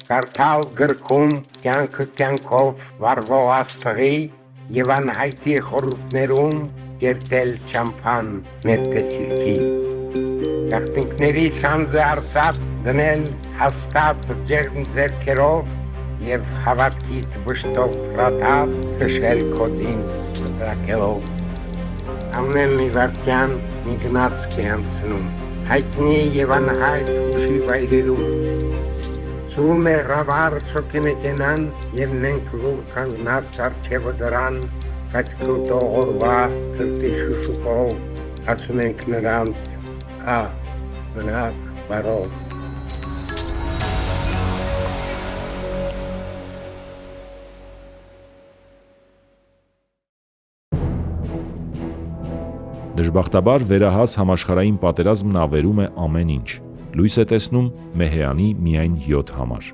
կարդալ գրքում կյանքով վարվող աստղի և անհայտի խորհուրդներում կերտել չամփան մետքը սիրքի, գաղտնիքների շանձը արծաթ դնել հաստատ ջերմ ձեռքերով և հավատքից վշտով ռաթափ քշել քոդին մտրակելով։ Ամեն մի վայրկյան մի գնացք է անցնում, հայտնի և անհայտ հուշի վայրերում։ Ցուրում է ռավար շոգեմեքենան և մենք որ կանգնած առջևը դրան կաճկոտող օրվա թրտի շուշուկով ասում ենք նրանց մնաք բարով։ Դժբախտաբար վերահաս համաշխարհային պատերազմն ավերում է ամեն ինչ, լույս է տեսնում Մեհեանի միայն 7 համար։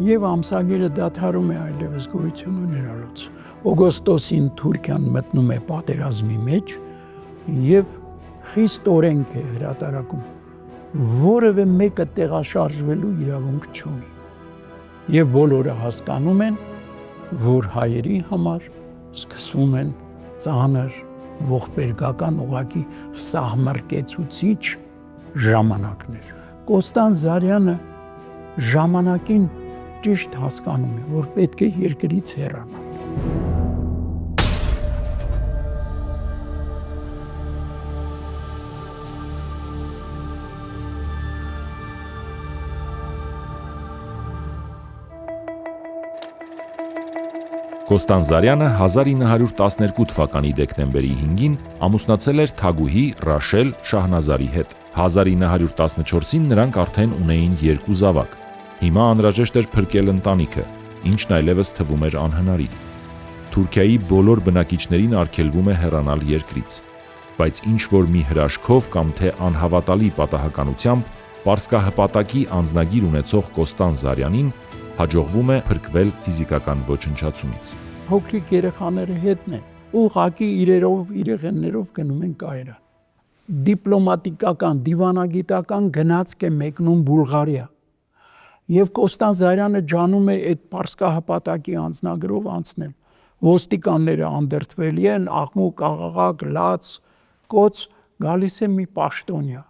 Եվ ամսագիրը դադարում է այլևս գոյություն ունենալուց։ Օգոստոսին Թուրքիան մտնում է պատերազմի մեջ և խիստ օրենք է հրատարակում, որևէ մեկը տեղաշարժվելու իրավունք չունի։ Եվ բոլորը հասկանում են, որ հայերի համար սկսվում են ծանր ողբերգական ուղղակի սահմռկեցուցիչ ժամանակներ։ Կոստան Զարյանը ժամանակին ճիշտ հասկանում է, որ պետք է երկրից հեռանալ։ Կոստան Զարյանը 1912 թվականի դեկտեմբերի 5-ին ամուսնացել էր թագուհի Ռաշել Շահնազարի հետ։ 1914-ին նրանք արդեն ունեին 2 զավակ։ Հիմա անհրաժեշտ էր փրկել ընտանիքը, ինչն այլևս թվում էր անհնարին։ Թուրքիայի բոլոր բնակիչներին արգելվում է հեռանալ երկրից, բայց ինչ-որ մի հրաշքով կամ թե անհավատալի պատահականությամբ պարսկահպատակի անձնագիր ունեցող Կոստան Զարյանին հաջողվում է փրկվել ֆիզիկական ոչնչացումից։ Փոքրիկ երեխաները հետն են, ուղղակի իրերով, իրեղեններով գնում են կայարան։ Դիպլոմատիկական, դիվանագիտական գնացք է մեկնում Բուլղարիա։ Եվ Կոստան Զարյանը ջանում է այդ պարսկահպատակի անձնագրով անցնել։ Ոստիկանները անդրդվելի են, աղմուկ, աղաղակ, լաց, կոց, գալիս է մի պաշտոնյա։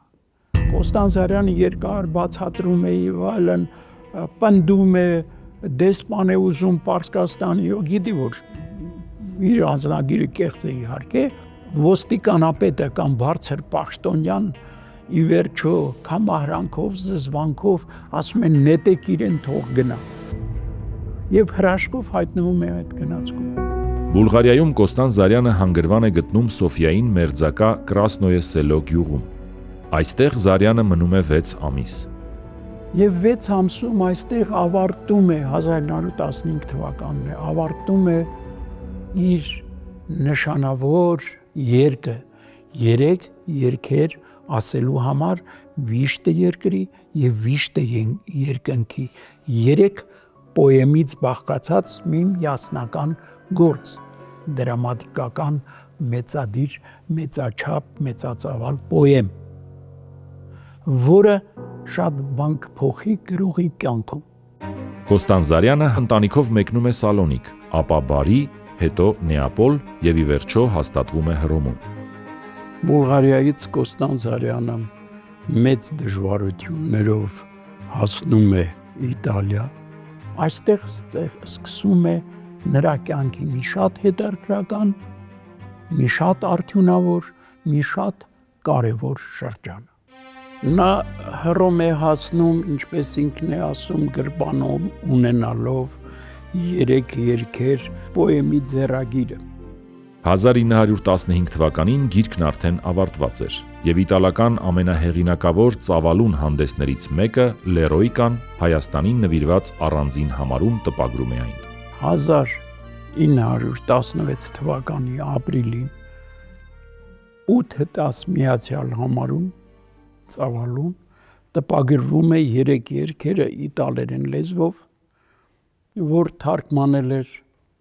Կոստան Զարյանը երկար բացատրում է եւ այլն, պնդում է, դեսպան է ուզում Պարսկաստանի, գիտի որ իր անձնագիրը կեղծ է իհարկե, ոստիկանապետը կամ բարձր պաշտոնյան ի վերջո կամահրանքով, զզվանքով ասում են նետեք իրեն թող գնա։ Եվ հրաշքով հայտնվում է այդ գնացքում։ Բուլղարիայում Կոստան Զարյանը հանգրվան է գտնում Սոֆիային մերձակա Կրասնոյե Սելո գյուղում։ Այստեղ Զարյանը մնում է 6 ամիս։ Եվ 6 ամսում այստեղ ավարտում է 1915 թվականն է, ավարտում է իր նշանավոր երգը, 3 երգեր ասելու համար վիշտը երկրի և վիշտը երկնքի, 3 պոեմից բաղկացած մի միասնական գործ, դրամատիկական մեծադիր, մեծաչափ, մեծածավալ պոեմ, որը շատ բան կփոխի գրողի կյանքում։ Կոստան Զարյանը ընտանիքով մեկնում է Սալոնիկ, ապա Բարի, հետո Նեապոլ և ի վերջո հաստատվում է Հռոմում։ Բուլղարիայից Կոստան Զարյանը մեծ դժվարություններով հասնում է Իտալիա։ Այստեղ սկսվում է նրա կյանքի մի շատ հետաքրքրական, մի շատ արդյունավոր, մի շատ կարևոր շրջան։ Նա Հռոմ է հասնում, ինչպես ինքն է ասում, գրպանում ունենալով 3 երգեր պոեմի ձեռագիրը։ 1915 թվականին գիրքն արդեն ավարտված էր, և իտալական ամենահեղինակավոր ծավալուն հանդեսներից մեկը Լերոիկան Հայաստանին նվիրված առանձին համարում տպագրում է այն։ 1916 թվականի ապրիլին 8-10 միացյալ համարում ծավալուն տպագրվում է 3 երգերը իտալերեն լեզվով, որ թարգմանել էր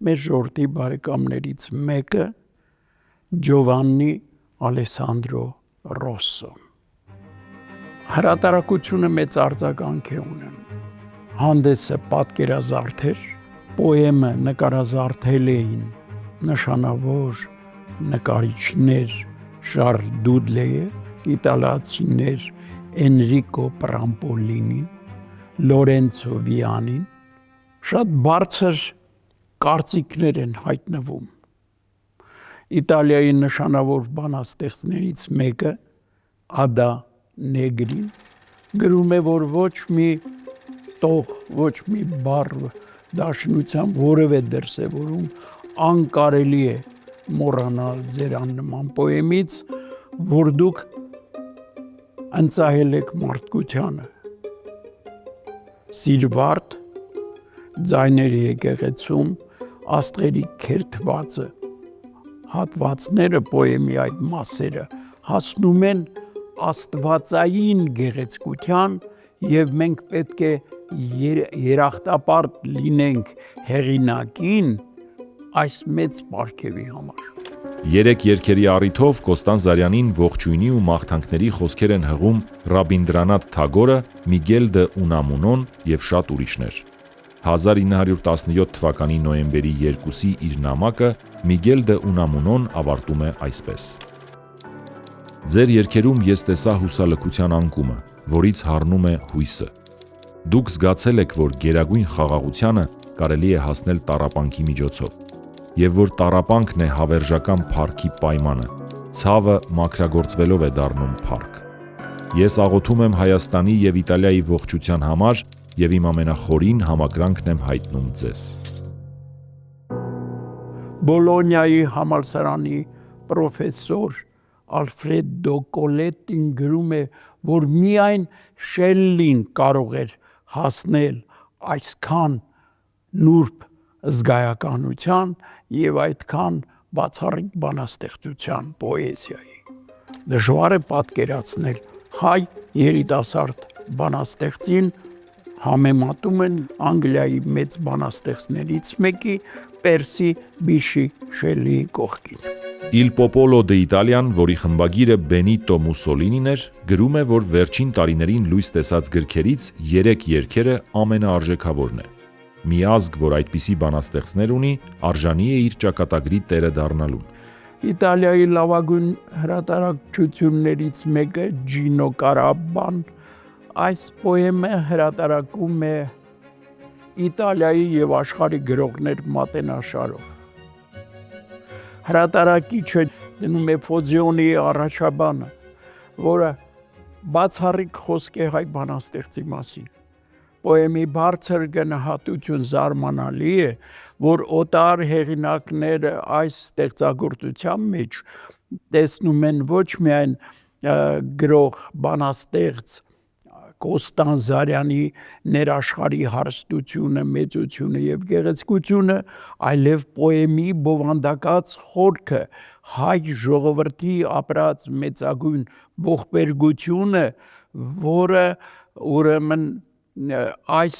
մեր ժողովրդի բարեկամներից մեկը Ջովաննի Ալեսանդրո Ռոսսոն։ Հրատարակությունը մեծ արձագանք է ունենում։ հանդեսը պատկերազարդ էր, պոեմը նկարազարդել էին նշանավոր նկարիչներ Շարլ Դուդլեը, իտալացիներ Էնրիկո Պրամպոլինին, Լորենցո Վիանին, շատ բարձր կարծիքներ են հայտնվում։ Իտալիայի նշանավոր բանաստեղծներից մեկը Ադա Նեգրին գրում է, որ ոչ մի տող, ոչ մի բառ դաշնությամբ որևէ դրսևորում անկարելի է մոռանալ ձեր աննման պոեմից, որ դուք ընծահել եք մարդկությանը։ Սիրվարդ, ձայների եկեղեցում, աստղերի քերթվածը, հատվածները պոեմի այդ մասերը հասնում են աստվածային գեղեցկության եւ մենք պետք է երախտապարտ լինենք հեղինակին այս մեծ պարգևի համար։ 3 երգերի առիթով Կոստան Զարյանին ողջույնի ու մաղթանքների խոսքեր են հղում Ռաբինդրանաթ Թագորը, Միգել դե Ունամունոն եւ շատ ուրիշներ։ 1917 թվականի նոյեմբերի 2-ի իր նամակը Միգել դե Ունամունոն ավարտում է այսպես. Ձեր երգերում ես տեսա հուսալքության անկումը, որից հառնում է հույսը։ Դուք զգացել եք, որ գերագույն խաղաղությանը կարելի է հասնել տառապանքի միջոցով, եւ որ տառապանքն է հավերժական փառքի պայմանը, ցավը մաքրագործվելով է դառնում փառք։ Ես աղոթում եմ Հայաստանի եւ Իտալիայի ողջության համար եւ իմ ամենախորին համակրանքն եմ հայտնում ձեզ։ Բոլոնիայի համալսարանի պրոֆեսոր Ալֆրեդո Կոլետին գրում է, որ միայն Շելլին կարող էր հասնել այսքան նուրբ զգայականության եւ այդքան բացառիկ բանաստեղծության պոեզիայի։ Դժվար է պատկերացնել հայ երիտասարդ բանաստեղծին համեմատում են Անգլիայի մեծ բանաստեղծներից մեկի Պերսի Բիշի Շելլիի կողքին։ Il Popolo d'Italian, որի խմբագիրը Բենիտո Մուսոլինին էր, գրում է, որ վերջին տարիներին լույս տեսած գրքերից 3 երգերը ամենաարժեքավորն է։ Մի ազգ, որ այդպիսի բանաստեղծներ ունի, արժանի է իր ճակատագրի տերը դառնալուն։ Իտալիայի լավագույն հրատարակչություններից մեկը Ջինո Կարաբան այս պոեմը հրատարակում է Իտալիայի եւ աշխարհի գրողներ մատենաշարով։ Հրատարակիչը դնում է Ֆոզիոնի առաջաբանը, որը բացառիկ խոսք է հայ բանաստեղծի մասին։ Պոեմի բարձր գնահատություն զարմանալի է, որ օտար հեղինակները այս ստեղծագործության մեջ տեսնում են ոչ միայն գրող բանաստեղծ Կոստան Զարյանի ներաշխարհի հարստությունը, մեծությունը եւ գեղեցկությունը, այլև պոեմի բովանդակած խորքը, հայ ժողովրդի ապրած մեծագույն ողբերգությունը, որը ուրեմն այս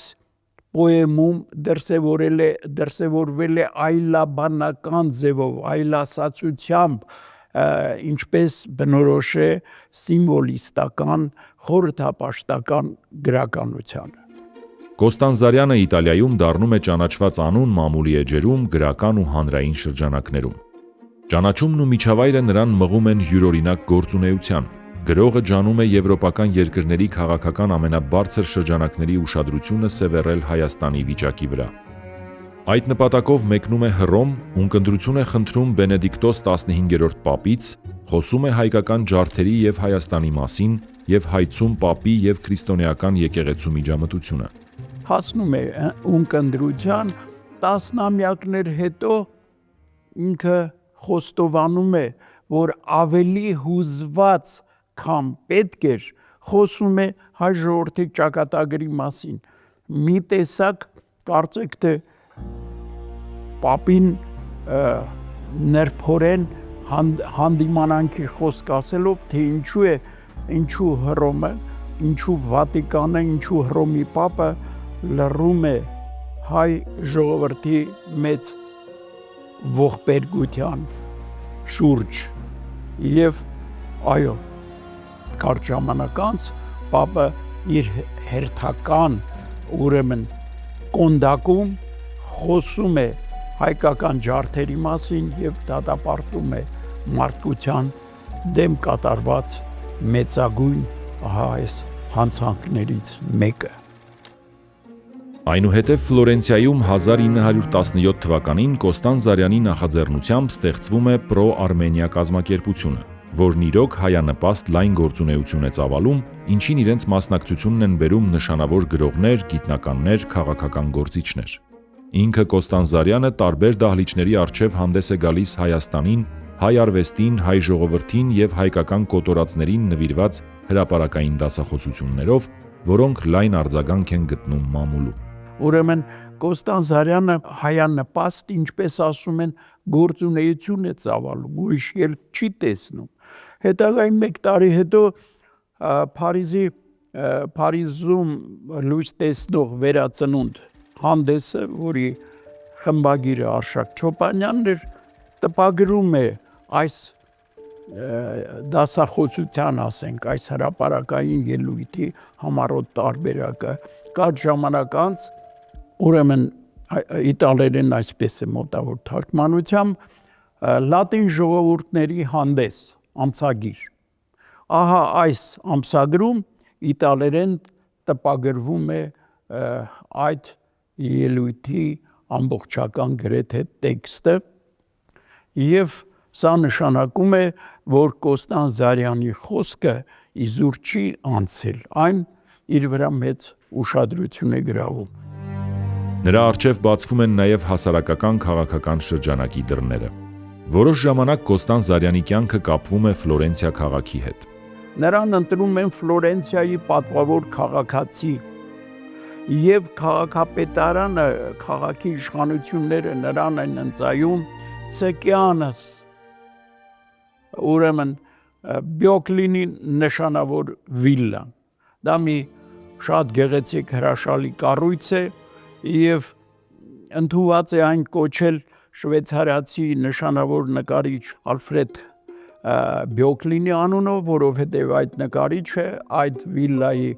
պոեմում դրսևորվել է այլաբանական ձևով, այլասացությամբ, ինչպես բնորոշ է սիմվոլիստական, խորհրդապաշտական գրականությանը։ Կոստան Զարյանը Իտալիայում դառնում է ճանաչված անուն մամուլի էջերում, գրական ու հանրային շրջանակներում։ Ճանաչումն ու միջավայրը նրան մղում են յուրօրինակ գործունեության։ Գրողը ջանում է եվրոպական երկրների քաղաքական ամենաբարձր շրջանակների ուշադրությունը սևեռել Հայաստանի վիճակի վրա։ Այդ նպատակով մեկնում է Հռոմ, ունկնդրություն է խնդրում Բենեդիկտոս 15-րդ պապից, խոսում է հայկական ջարդերի եւ Հայաստանի մասին եւ հայցում պապի եւ քրիստոնեական եկեղեցու միջամտությունը։ Հասնում է ունկնդրության, տասնամյակներ հետո ինքը խոստովանում է, որ ավելի հուզված, քան պետք էր, խոսում է հայ ժողովրդի ճակատագրի մասին։ Մի տեսակ կարծեք թե պապին ներփորեն հանդիմանանքի խոսք ասելով, թե ինչու Հռոմը, ինչու Վատիկանը, ինչու Հռոմի պապը լռում է հայ ժողովրդի մեծ ողբերգության շուրջ եւ այո, կարճ ժամանակ անց պապը իր հերթական ուրեմն կոնդակում խոսում է հայկական ջարդերի մասին եւ դատապարտում է մարդկության դեմ կատարված մեծագույն այս հանցանքներից մեկը։ Այնուհետև Ֆլորենցիայում 1917 թվականին Կոստան Զարյանի նախաձեռնությամբ ստեղծվում է Պրո-Արմենիա կազմակերպությունը, որն իրոք հայանպաստ լայն գործունեություն է ծավալում, ինչին իրենց մասնակցությունն են բերում նշանավոր գրողներ, գիտնականներ, քաղաքական գործիչներ։ Ինքը Կոստան Զարյանը տարբեր դահլիճների առջև հանդես է գալիս Հայաստանին, հայ արվեստին, հայ ժողովրդին եւ հայկական կոտորածներին նվիրված հրապարակային դասախոսություններով, որոնք լայն արձագանք են գտնում մամուլում։ Ուրեմն Կոստան Զարյանը հայանպաստ, ինչպես ասում են, գործունեություն է ծավալում, ուրիշ ելք չի տեսնում։ Հետագային 1 տարի հետո Փարիզում լույս տեսնող վերածնունդ հանդեսը, որի խմբագիրը Արշակ Չոպանյանն էր, տպագրում է այս դասախոսության, ասենք, այս հրապարակային ելույթի համառոտ տարբերակը։ Կարճ ժամանակ անց, ուրեմն իտալերեն այսպես է մոտավոր թարգմանությամբ, լատին ժողովուրդների հանդես, ամսագիր։ Ահա այս ամսագրում իտալերեն տպագրվում է այդ ելույթի ամբողջական գրեթե տեքստը եւ սա նշանակում է, որ Կոստան Զարյանի խոսքը իզուր չի անցել, այն իր վրա մեծ ուշադրություն է գրավում։ Նրա առջև բացվում են նաև հասարակական քաղաքական շրջանակի դռները։ Որոշ ժամանակ Կոստան Զարյանի կյանքը կապվում է Ֆլորենցիա քաղաքի հետ։ Նրան ընտրում են Ֆլորենցիայի պատվավոր քաղաքացի եւ քաղաքապետարանը, քաղաքի իշխանությունները նրան են ընծայում Ցեկյանս, ուրեմն Բյոկլինի նշանավոր վիլլան։ Դա մի շատ գեղեցիկ հրաշալի կառույց է եւ ընդունված է այն կոչել շվեյցարացի նշանավոր նկարիչ Ալֆրեդ Բյոկլինի անունով, որովհետև այդ նկարիչը այդ վիլլայի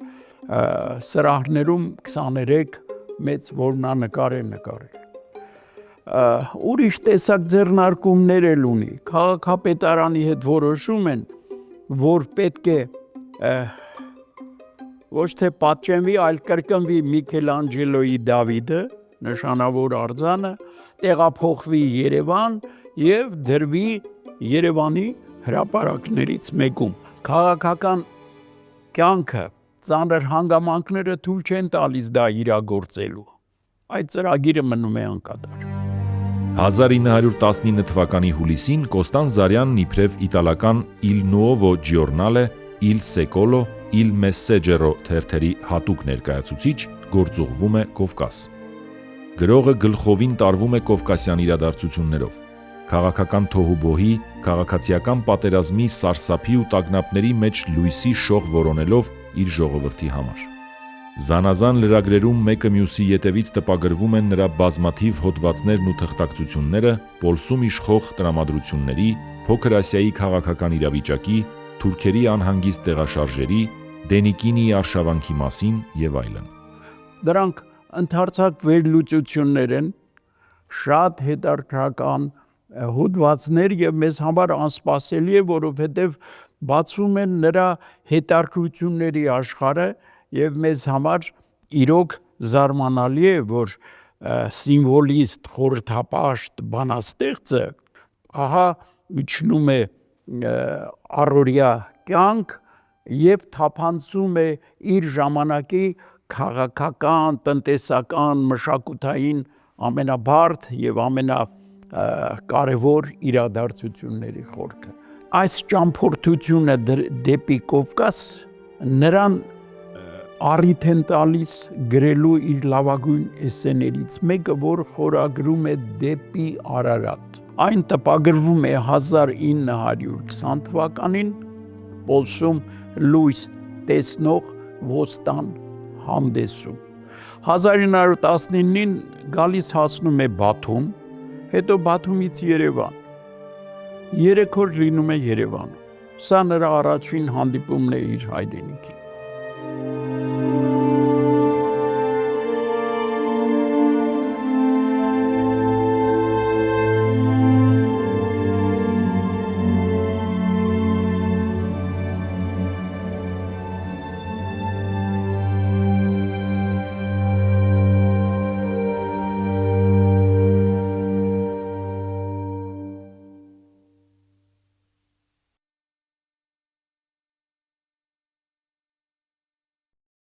սրահներում 23 մեծ որմնանկար է նկարել։ Ուրիշ տեսակ ձեռնարկումներ էլ ունի։ Քաղաքապետարանի հետ որոշում են, որ պետք է ոչ թե պատճենվի, այլ կրկնվի Միքելանջելոյի Դավիդը, նշանավոր արձանը, տեղափոխվի Երևան եւ դրվի Երևանի հրապարակներից մեկում։ Քաղաքական կյանքը, ծանր հանգամանքները թույլ չեն տալիս դա իրագործելու։ Այդ ծրագիրը մնում է անկատար։ 1919 թվականի հուլիսին Կոստան Զարյանն իբրև իտալական Il Nuovo Giornale, Il Secolo, Il Messaggero թերթերի հատուկ ներկայացուցիչ գործուղվում է Կովկաս։ Գրողը գլխովին տարվում է կովկասյան իրադարձություններով, քաղաքական թոհուբոհի, քաղաքացիական պատերազմի սարսափի ու տագնապների մեջ լույսի շող որոնելով իր ժողովրդի համար։ Զանազան լրագրերում մեկը մյուսի ետևից տպագրվում են նրա բազմաթիվ հոդվածներն ու թղթակցությունները Պոլսում իշխող տրամադրությունների, Փոքր Ասիայի քաղաքական իրավիճակի, թուրքերի անհանգիստ տեղաշարժերի, Դենիկինիի արշավանքի մասին եւ այլն։ Դրանք ընդհանրակ վերլուծություններ են, շատ հետաքրքրական հոդվածներ եւ մեզ համար անսպասելի է, որովհետեւ բացում են նրա հետաքրքրությունների աշխարհը եւ մեզ համար իրոք զարմանալի է, որ սիմվոլիստ, խորհրդապաշտ բանաստեղծը ահա իջնում է առօրյա կյանք եւ թափանցում է իր ժամանակի քաղաքական, տնտեսական, մշակութային ամենաբարդ եւ ամենակարևոր իրադարձությունների խորքը։ Այս ճամփորդությունը դեպի Կովկաս նրան առիթ են տալիս գրելու իր լավագույն էսսեներից մեկը, որ խորագրում է Դեպի Արարատ։ Այն տպագրվում է 1920 թվականին Պոլսում լույս տեսնող ոստան հանդեսում։ 1919-ին գալիս հասնում է Բաթում, հետո Բաթումից Երևան։ 3 օր լինում է Երևանում։ Սա նրա առաջին հանդիպումն է իր հայրենիքին։